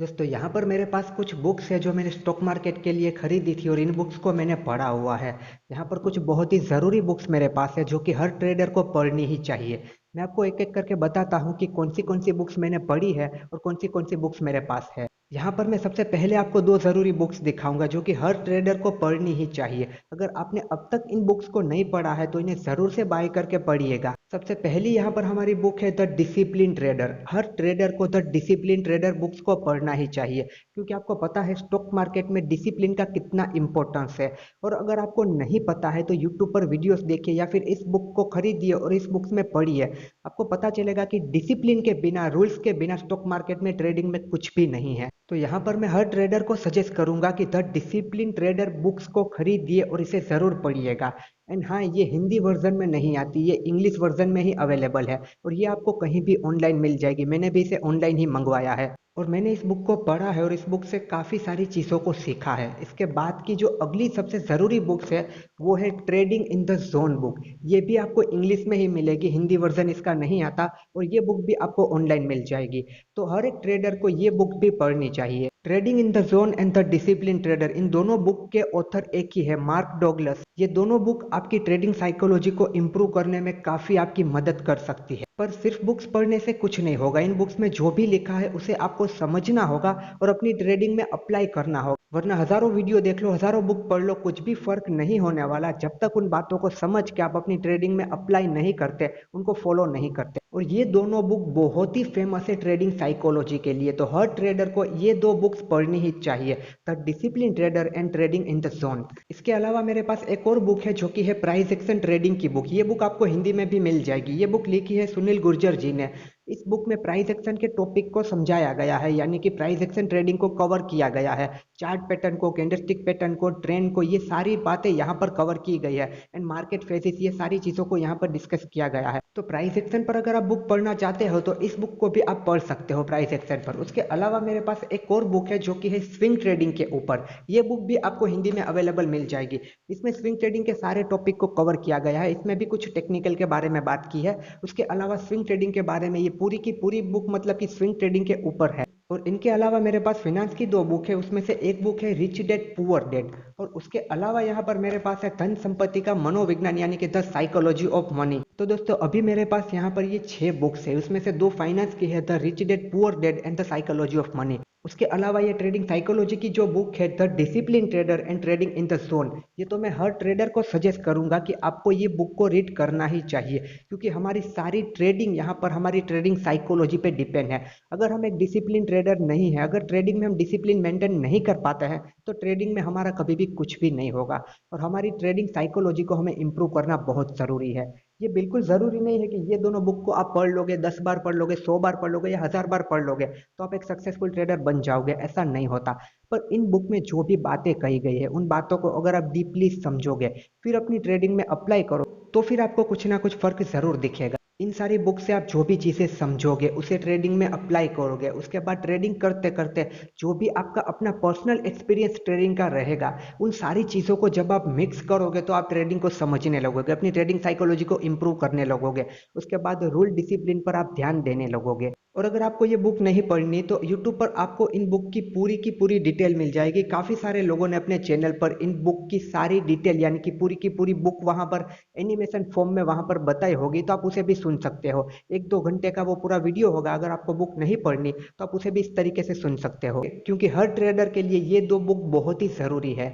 दोस्तों यहाँ पर मेरे पास कुछ बुक्स है जो मैंने स्टॉक मार्केट के लिए खरीदी थी और इन बुक्स को मैंने पढ़ा हुआ है। यहाँ पर कुछ बहुत ही ज़रूरी बुक्स मेरे पास है जो कि हर ट्रेडर को पढ़नी ही चाहिए। मैं आपको एक एक करके बताता हूँ कि कौन सी बुक्स मैंने पढ़ी है और कौन सी बुक्स मेरे पास है। यहाँ पर मैं सबसे पहले आपको दो ज़रूरी बुक्स दिखाऊंगा जो कि हर ट्रेडर को पढ़नी ही चाहिए। अगर आपने अब तक इन बुक्स को नहीं पढ़ा है तो इन्हें ज़रूर से बाय करके पढ़िएगा। सबसे पहली यहाँ पर हमारी बुक है the discipline trader. Her trader को द डिसिप्लिन ट्रेडर बुक्स को पढ़ना ही चाहिए, क्योंकि आपको पता है स्टॉक मार्केट में डिसिप्लिन का कितना इंपॉर्टेंस है। और अगर आपको नहीं पता है तो यूट्यूब पर वीडियोस देखिए या फिर इस बुक को खरीदिए और इस बुक्स में पढ़िए। आपको पता चलेगा कि डिसिप्लिन के बिना, रूल्स के बिना स्टॉक मार्केट में ट्रेडिंग में कुछ भी नहीं है। तो यहाँ पर मैं हर ट्रेडर को सजेस्ट करूंगा कि द डिसिप्लिन ट्रेडर बुक्स को खरीदिए और इसे ज़रूर पढ़िएगा। एंड हाँ, ये हिंदी वर्जन में नहीं आती, ये इंग्लिश वर्जन में ही अवेलेबल है और ये आपको कहीं भी ऑनलाइन मिल जाएगी। मैंने भी इसे ऑनलाइन ही मंगवाया है और मैंने इस बुक को पढ़ा है और इस बुक से काफ़ी सारी चीज़ों को सीखा है। इसके बाद की जो अगली सबसे ज़रूरी बुक्स है वो है trading in the zone book. ये भी आपको इंग्लिश में ही मिलेगी, हिंदी वर्जन इसका नहीं आता और ये बुक भी आपको ऑनलाइन मिल जाएगी। तो हर एक ट्रेडर को ये बुक भी पढ़नी चाहिए। Trading in the zone and the discipline trader, इन दोनों बुक के ऑथर एक ही है, मार्क डॉगलस। ये दोनों बुक आपकी ट्रेडिंग साइकोलॉजी को इम्प्रूव करने में काफ़ी आपकी मदद कर सकती है। पर सिर्फ बुक्स पढ़ने से कुछ नहीं होगा, इन बुक्स में जो भी लिखा है उसे आपको समझना होगा और अपनी ट्रेडिंग में अप्लाई करना होगा। वरना हजारों वीडियो देख लो, हजारों बुक पढ़ लो, कुछ भी फर्क नहीं होने वाला जब तक उन बातों को समझ के आप अपनी ट्रेडिंग में अप्लाई नहीं करते, उनको फॉलो नहीं करते। और ये दोनों बुक बहुत ही फेमस है ट्रेडिंग साइकोलॉजी के लिए, तो हर ट्रेडर को ये दो बुक्स पढ़नी ही चाहिए, the discipline trader and trading in the zone. इसके अलावा मेरे पास एक और बुक है जो कि है प्राइस एक्शन ट्रेडिंग की बुक। ये बुक आपको हिंदी में भी मिल जाएगी। ये बुक लिखी है सुनील गुर्जर जी ने। इस बुक में प्राइस एक्शन के टॉपिक को समझाया गया है, यानी कि प्राइस एक्शन ट्रेडिंग को कवर किया गया है। चार्ट पैटर्न को, कैंडलस्टिक पैटर्न को, ट्रेंड को, ये सारी बातें यहाँ पर कवर की गई है। एंड मार्केट फेजेस, ये सारी चीज़ों को यहाँ पर डिस्कस किया गया है। तो प्राइस एक्शन पर अगर आप बुक पढ़ना चाहते हो तो इस बुक को भी आप पढ़ सकते हो प्राइस एक्शन पर। उसके अलावा मेरे पास एक और बुक है जो कि है स्विंग ट्रेडिंग के ऊपर। ये बुक भी आपको हिंदी में अवेलेबल मिल जाएगी। इसमें स्विंग ट्रेडिंग के सारे टॉपिक को कवर किया गया है। इसमें भी कुछ टेक्निकल के बारे में बात की है। उसके अलावा स्विंग ट्रेडिंग के बारे में ये पूरी की पूरी बुक मतलब कि स्विंग ट्रेडिंग के ऊपर है। और इनके अलावा मेरे पास फिनेंस की दो बुक है, उसमें से एक बुक है रिच डैड पुअर डैड, और उसके अलावा यहाँ पर मेरे पास है धन संपत्ति का मनोविज्ञान, यानी कि द साइकोलॉजी ऑफ मनी। तो दोस्तों अभी मेरे पास यहाँ पर ये 6 बुक्स है, उसमें से 2 फाइनेंस की है, the rich dad poor dad and the psychology of money. उसके अलावा ये ट्रेडिंग साइकोलॉजी की जो बुक है the discipline trader and trading in the zone, ये तो मैं हर ट्रेडर को सजेस्ट करूंगा कि आपको ये बुक को रीड करना ही चाहिए, क्योंकि हमारी सारी ट्रेडिंग यहाँ पर हमारी ट्रेडिंग साइकोलॉजी पे डिपेंड है। अगर हम एक डिसिप्लिन ट्रेडर नहीं है, अगर ट्रेडिंग में हम डिसिप्लिन मेंटेन नहीं कर पाते हैं तो ट्रेडिंग में हमारा कभी भी कुछ भी नहीं होगा। और हमारी ट्रेडिंग साइकोलॉजी को हमें इम्प्रूव करना बहुत ज़रूरी है। ये बिल्कुल ज़रूरी नहीं है कि ये दोनों बुक को आप पढ़ लोगे, 10 बार पढ़ लोगे, 100 बार पढ़ लोगे या 1000 बार पढ़ लोगे तो आप एक सक्सेसफुल ट्रेडर बन जाओगे, ऐसा नहीं होता। पर इन बुक में जो भी बातें कही गई है उन बातों को अगर आप डीपली समझोगे, फिर अपनी ट्रेडिंग में अप्लाई करो, तो फिर आपको कुछ ना कुछ फर्क ज़रूर दिखेगा। इन सारी बुक से आप जो भी चीज़ें समझोगे उसे ट्रेडिंग में अप्लाई करोगे, उसके बाद ट्रेडिंग करते करते जो भी आपका अपना पर्सनल एक्सपीरियंस ट्रेडिंग का रहेगा, उन सारी चीज़ों को जब आप मिक्स करोगे तो आप ट्रेडिंग को समझने लगोगे, अपनी ट्रेडिंग साइकोलॉजी को इम्प्रूव करने लगोगे। उसके बाद रूल डिसिप्लिन पर आप ध्यान देने लगोगे। और अगर आपको ये बुक नहीं पढ़नी तो यूट्यूब पर आपको इन बुक की पूरी डिटेल मिल जाएगी। काफ़ी सारे लोगों ने अपने चैनल पर इन बुक की सारी डिटेल, यानी कि पूरी बुक वहाँ पर एनिमेशन फॉर्म में वहाँ पर बताई होगी, तो आप उसे भी सुन सकते हो। 1-2 घंटे का वो पूरा वीडियो होगा। अगर आपको बुक नहीं पढ़नी तो आप उसे भी इस तरीके से सुन सकते हो, क्योंकि हर ट्रेडर के लिए ये दो बुक बहुत ही ज़रूरी है।